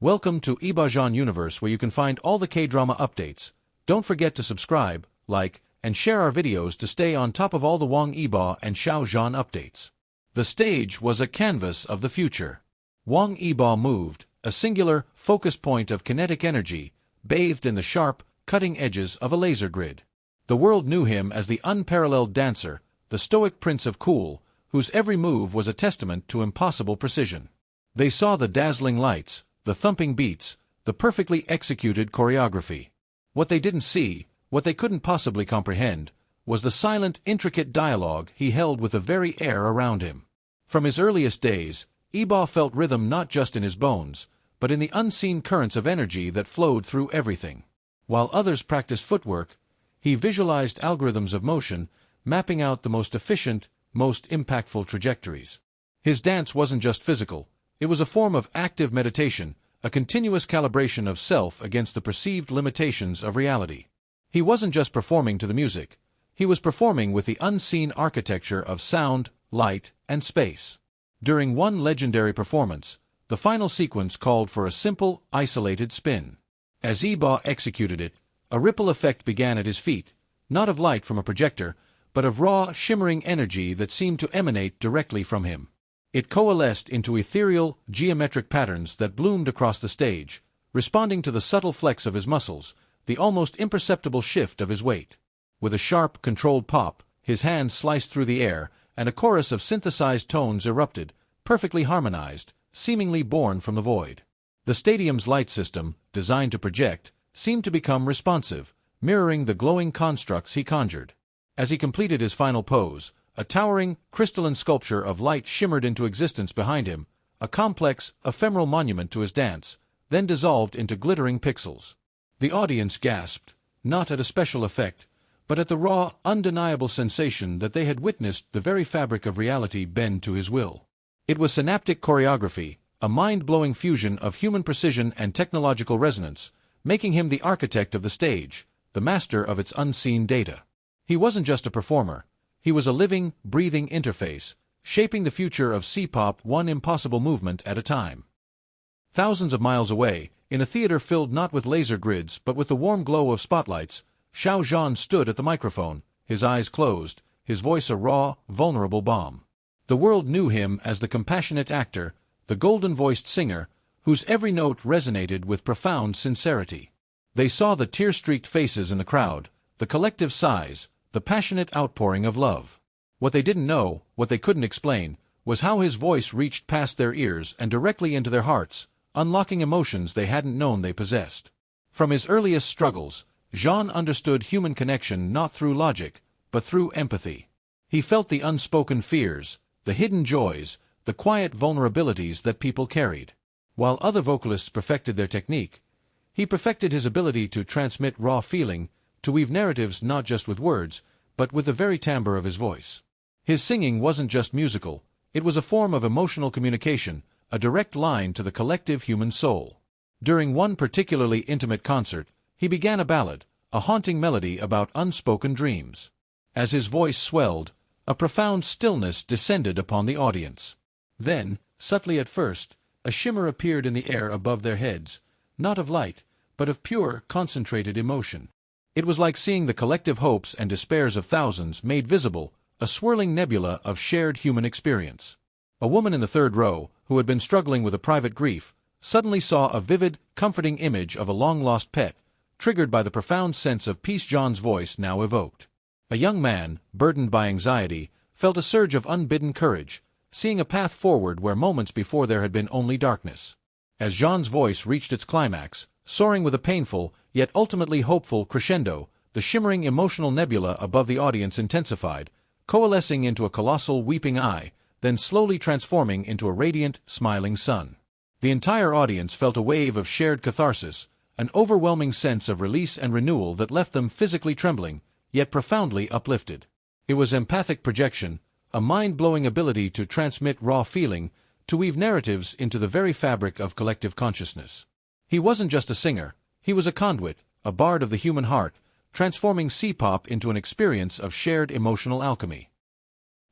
Welcome to Xiao Zhan universe where you can find all the K-drama updates. Don't forget to subscribe, like, and share our videos to stay on top of all the Wong Eba and Xiao Zhan updates. The stage was a canvas of the future. Wong Eba moved, a singular, focus point of kinetic energy, bathed in the sharp, cutting edges of a laser grid. The world knew him as the unparalleled dancer, the stoic prince of cool, whose every move was a testament to impossible precision. They saw the dazzling lights, the thumping beats, the perfectly executed choreography. What they didn't see, what they couldn't possibly comprehend, was the silent, intricate dialogue he held with the very air around him. From his earliest days, Eba felt rhythm not just in his bones, but in the unseen currents of energy that flowed through everything. While others practiced footwork, he visualized algorithms of motion, mapping out the most efficient, most impactful trajectories. His dance wasn't just physical. It was a form of active meditation, a continuous calibration of self against the perceived limitations of reality. He wasn't just performing to the music. He was performing with the unseen architecture of sound, light, and space. During one legendary performance, the final sequence called for a simple, isolated spin. As Eba executed it, a ripple effect began at his feet, not of light from a projector, but of raw, shimmering energy that seemed to emanate directly from him. It coalesced into ethereal, geometric patterns that bloomed across the stage, responding to the subtle flex of his muscles, the almost imperceptible shift of his weight. With a sharp, controlled pop, his hand sliced through the air, and a chorus of synthesized tones erupted, perfectly harmonized, seemingly born from the void. The stadium's light system, designed to project, seemed to become responsive, mirroring the glowing constructs he conjured. As he completed his final pose, a towering, crystalline sculpture of light shimmered into existence behind him, a complex, ephemeral monument to his dance, then dissolved into glittering pixels. The audience gasped, not at a special effect, but at the raw, undeniable sensation that they had witnessed the very fabric of reality bend to his will. It was synaptic choreography, a mind-blowing fusion of human precision and technological resonance, making him the architect of the stage, the master of its unseen data. He wasn't just a performer. He was a living, breathing interface, shaping the future of Cpop one impossible movement at a time. Thousands of miles away, in a theater filled not with laser grids but with the warm glow of spotlights, Xiao Zhan stood at the microphone, his eyes closed, his voice a raw, vulnerable bomb. The world knew him as the compassionate actor, the golden-voiced singer, whose every note resonated with profound sincerity. They saw the tear-streaked faces in the crowd, the collective sighs, the passionate outpouring of love. What they didn't know, what they couldn't explain, was how his voice reached past their ears and directly into their hearts, unlocking emotions they hadn't known they possessed. From his earliest struggles, Jean understood human connection not through logic, but through empathy. He felt the unspoken fears, the hidden joys, the quiet vulnerabilities that people carried. While other vocalists perfected their technique, he perfected his ability to transmit raw feeling, to weave narratives not just with words, but with the very timbre of his voice. His singing wasn't just musical, it was a form of emotional communication, a direct line to the collective human soul. During one particularly intimate concert, he began a ballad, a haunting melody about unspoken dreams. As his voice swelled, a profound stillness descended upon the audience. Then, subtly at first, a shimmer appeared in the air above their heads, not of light, but of pure, concentrated emotion. It was like seeing the collective hopes and despairs of thousands made visible, a swirling nebula of shared human experience. A woman in the third row, who had been struggling with a private grief, suddenly saw a vivid, comforting image of a long-lost pet, triggered by the profound sense of peace John's voice now evoked. A young man, burdened by anxiety, felt a surge of unbidden courage, seeing a path forward where moments before there had been only darkness. As Jean's voice reached its climax, soaring with a painful, yet ultimately hopeful crescendo, the shimmering emotional nebula above the audience intensified, coalescing into a colossal weeping eye, then slowly transforming into a radiant, smiling sun. The entire audience felt a wave of shared catharsis, an overwhelming sense of release and renewal that left them physically trembling, yet profoundly uplifted. It was empathic projection, a mind-blowing ability to transmit raw feeling, to weave narratives into the very fabric of collective consciousness. He wasn't just a singer, he was a conduit, a bard of the human heart, transforming Cpop into an experience of shared emotional alchemy.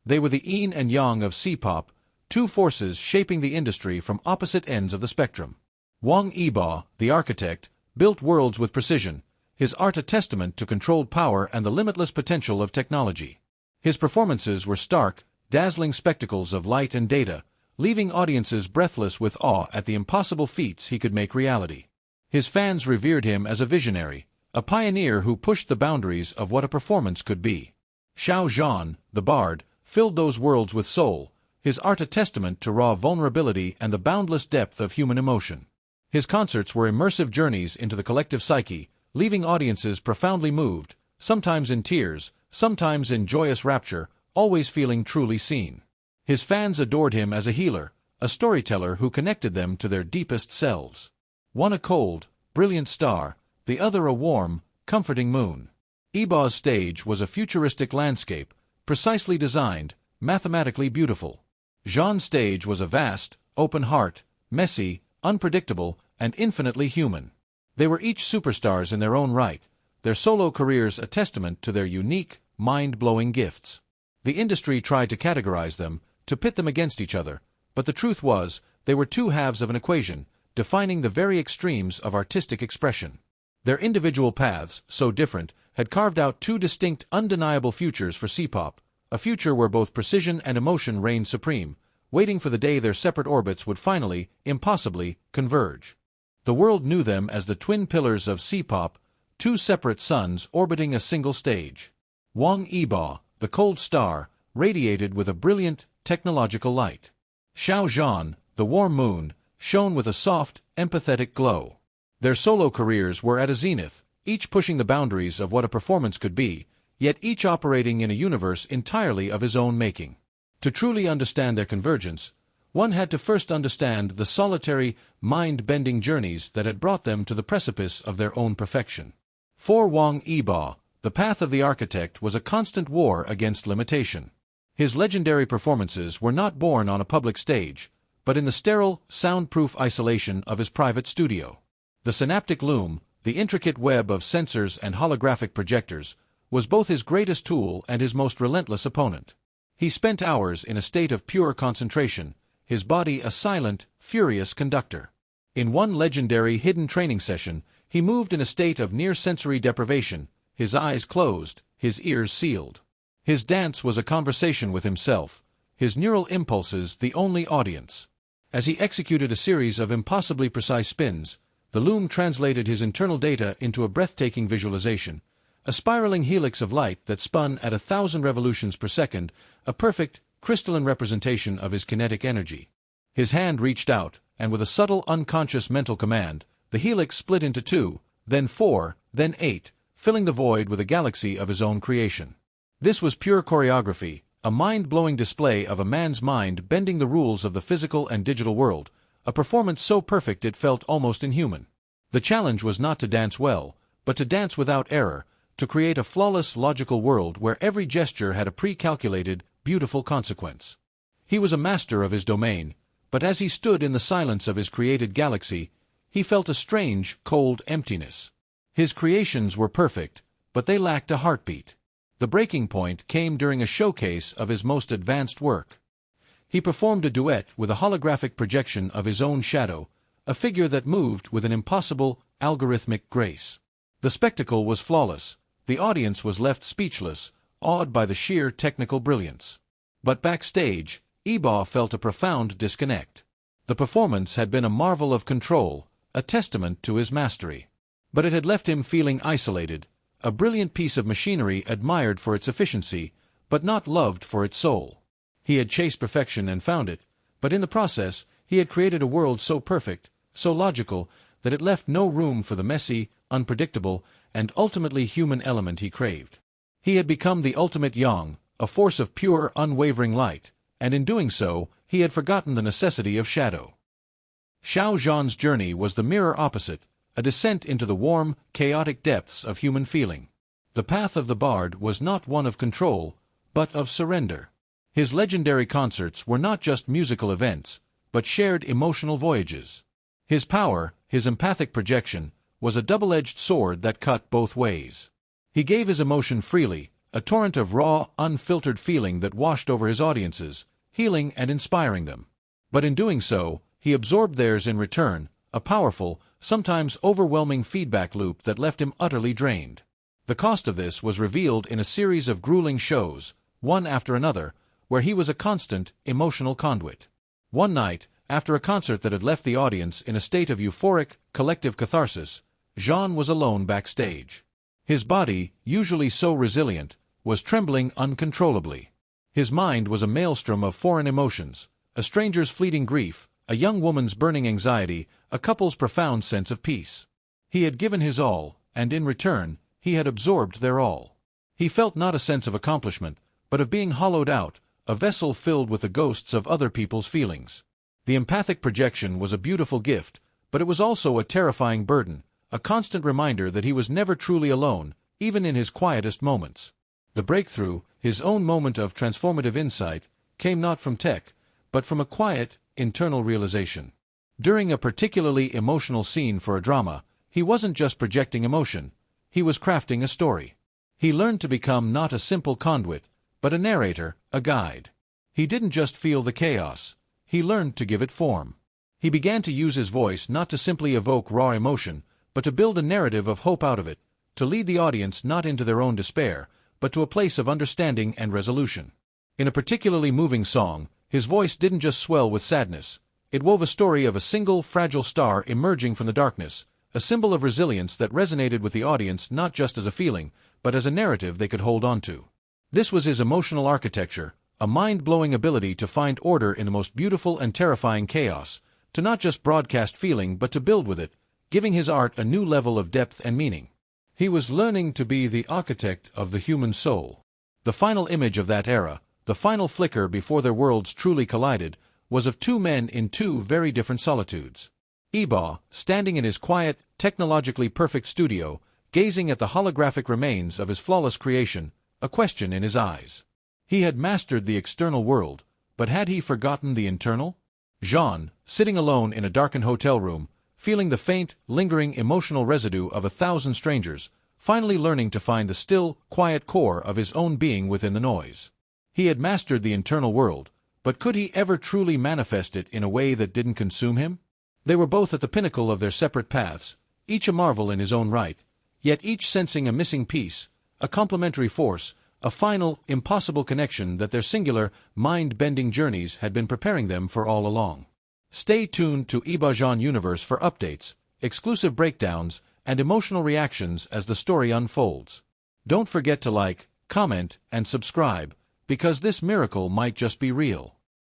They were the Yin and Yang of Cpop, two forces shaping the industry from opposite ends of the spectrum. Wong Eba, the architect, built worlds with precision, his art a testament to controlled power and the limitless potential of technology. His performances were stark, dazzling spectacles of light and data, leaving audiences breathless with awe at the impossible feats he could make reality. His fans revered him as a visionary, a pioneer who pushed the boundaries of what a performance could be. Xiao Zhan, the bard, filled those worlds with soul, his art a testament to raw vulnerability and the boundless depth of human emotion. His concerts were immersive journeys into the collective psyche, leaving audiences profoundly moved, sometimes in tears, sometimes in joyous rapture, always feeling truly seen. His fans adored him as a healer, a storyteller who connected them to their deepest selves. One a cold, brilliant star, the other a warm, comforting moon. Eba's stage was a futuristic landscape, precisely designed, mathematically beautiful. Jean's stage was a vast, open heart, messy, unpredictable, and infinitely human. They were each superstars in their own right, their solo careers a testament to their unique, mind-blowing gifts. The industry tried to categorize them, to pit them against each other, but the truth was, they were two halves of an equation, defining the very extremes of artistic expression. Their individual paths, so different, had carved out two distinct, undeniable futures for Cpop, a future where both precision and emotion reigned supreme, waiting for the day their separate orbits would finally, impossibly, converge. The world knew them as the twin pillars of Cpop, two separate suns orbiting a single stage. Wong Eba, the cold star, radiated with a brilliant, technological light. Xiao Zhan, the warm moon, shone with a soft, empathetic glow. Their solo careers were at a zenith, each pushing the boundaries of what a performance could be, yet each operating in a universe entirely of his own making. To truly understand their convergence, one had to first understand the solitary, mind-bending journeys that had brought them to the precipice of their own perfection. For Wong Eba, the path of the architect was a constant war against limitation. His legendary performances were not born on a public stage, but in the sterile, soundproof isolation of his private studio. The synaptic loom, the intricate web of sensors and holographic projectors, was both his greatest tool and his most relentless opponent. He spent hours in a state of pure concentration, his body a silent, furious conductor. In one legendary hidden training session, he moved in a state of near-sensory deprivation, his eyes closed, his ears sealed. His dance was a conversation with himself, his neural impulses the only audience. As he executed a series of impossibly precise spins, the loom translated his internal data into a breathtaking visualization, a spiraling helix of light that spun at 1,000 revolutions per second, a perfect, crystalline representation of his kinetic energy. His hand reached out, and with a subtle unconscious mental command, the helix split into 2, then 4, then 8, filling the void with a galaxy of his own creation. This was pure choreography, a mind-blowing display of a man's mind bending the rules of the physical and digital world, a performance so perfect it felt almost inhuman. The challenge was not to dance well, but to dance without error, to create a flawless logical world where every gesture had a pre-calculated, beautiful consequence. He was a master of his domain, but as he stood in the silence of his created galaxy, he felt a strange, cold emptiness. His creations were perfect, but they lacked a heartbeat. The breaking point came during a showcase of his most advanced work. He performed a duet with a holographic projection of his own shadow, a figure that moved with an impossible, algorithmic grace. The spectacle was flawless. The audience was left speechless, awed by the sheer technical brilliance. But backstage, Eba felt a profound disconnect. The performance had been a marvel of control, a testament to his mastery. But it had left him feeling isolated, a brilliant piece of machinery admired for its efficiency, but not loved for its soul. He had chased perfection and found it, but in the process, he had created a world so perfect, so logical, that it left no room for the messy, unpredictable, and ultimately human element he craved. He had become the ultimate yang, a force of pure, unwavering light, and in doing so, he had forgotten the necessity of shadow. Xiao Zhan's journey was the mirror opposite, a descent into the warm, chaotic depths of human feeling. The path of the bard was not one of control, but of surrender. His legendary concerts were not just musical events, but shared emotional voyages. His power, his empathic projection, was a double-edged sword that cut both ways. He gave his emotion freely, a torrent of raw, unfiltered feeling that washed over his audiences, healing and inspiring them. But in doing so, he absorbed theirs in return, a powerful, sometimes overwhelming feedback loop that left him utterly drained. The cost of this was revealed in a series of grueling shows, one after another, where he was a constant, emotional conduit. One night, after a concert that had left the audience in a state of euphoric, collective catharsis, Jean was alone backstage. His body, usually so resilient, was trembling uncontrollably. His mind was a maelstrom of foreign emotions, a stranger's fleeting grief, a young woman's burning anxiety, a couple's profound sense of peace. He had given his all, and in return, he had absorbed their all. He felt not a sense of accomplishment, but of being hollowed out, a vessel filled with the ghosts of other people's feelings. The empathic projection was a beautiful gift, but it was also a terrifying burden, a constant reminder that he was never truly alone, even in his quietest moments. The breakthrough, his own moment of transformative insight, came not from tech, but from a quiet, internal realization. During a particularly emotional scene for a drama, he wasn't just projecting emotion, he was crafting a story. He learned to become not a simple conduit, but a narrator, a guide. He didn't just feel the chaos, he learned to give it form. He began to use his voice not to simply evoke raw emotion, but to build a narrative of hope out of it, to lead the audience not into their own despair, but to a place of understanding and resolution. In a particularly moving song, his voice didn't just swell with sadness. It wove a story of a single, fragile star emerging from the darkness, a symbol of resilience that resonated with the audience not just as a feeling, but as a narrative they could hold on to. This was his emotional architecture, a mind-blowing ability to find order in the most beautiful and terrifying chaos, to not just broadcast feeling but to build with it, giving his art a new level of depth and meaning. He was learning to be the architect of the human soul. The final image of that era, the final flicker before their worlds truly collided, was of two men in two very different solitudes. Eba, standing in his quiet, technologically perfect studio, gazing at the holographic remains of his flawless creation, a question in his eyes. He had mastered the external world, but had he forgotten the internal? Jean, sitting alone in a darkened hotel room, feeling the faint, lingering emotional residue of 1,000 strangers, finally learning to find the still, quiet core of his own being within the noise. He had mastered the internal world, but could he ever truly manifest it in a way that didn't consume him? They were both at the pinnacle of their separate paths, each a marvel in his own right, yet each sensing a missing piece, a complementary force, a final, impossible connection that their singular, mind-bending journeys had been preparing them for all along. Stay tuned to Eba Jean Universe for updates, exclusive breakdowns, and emotional reactions as the story unfolds. Don't forget to like, comment, and subscribe, because this miracle might just be real.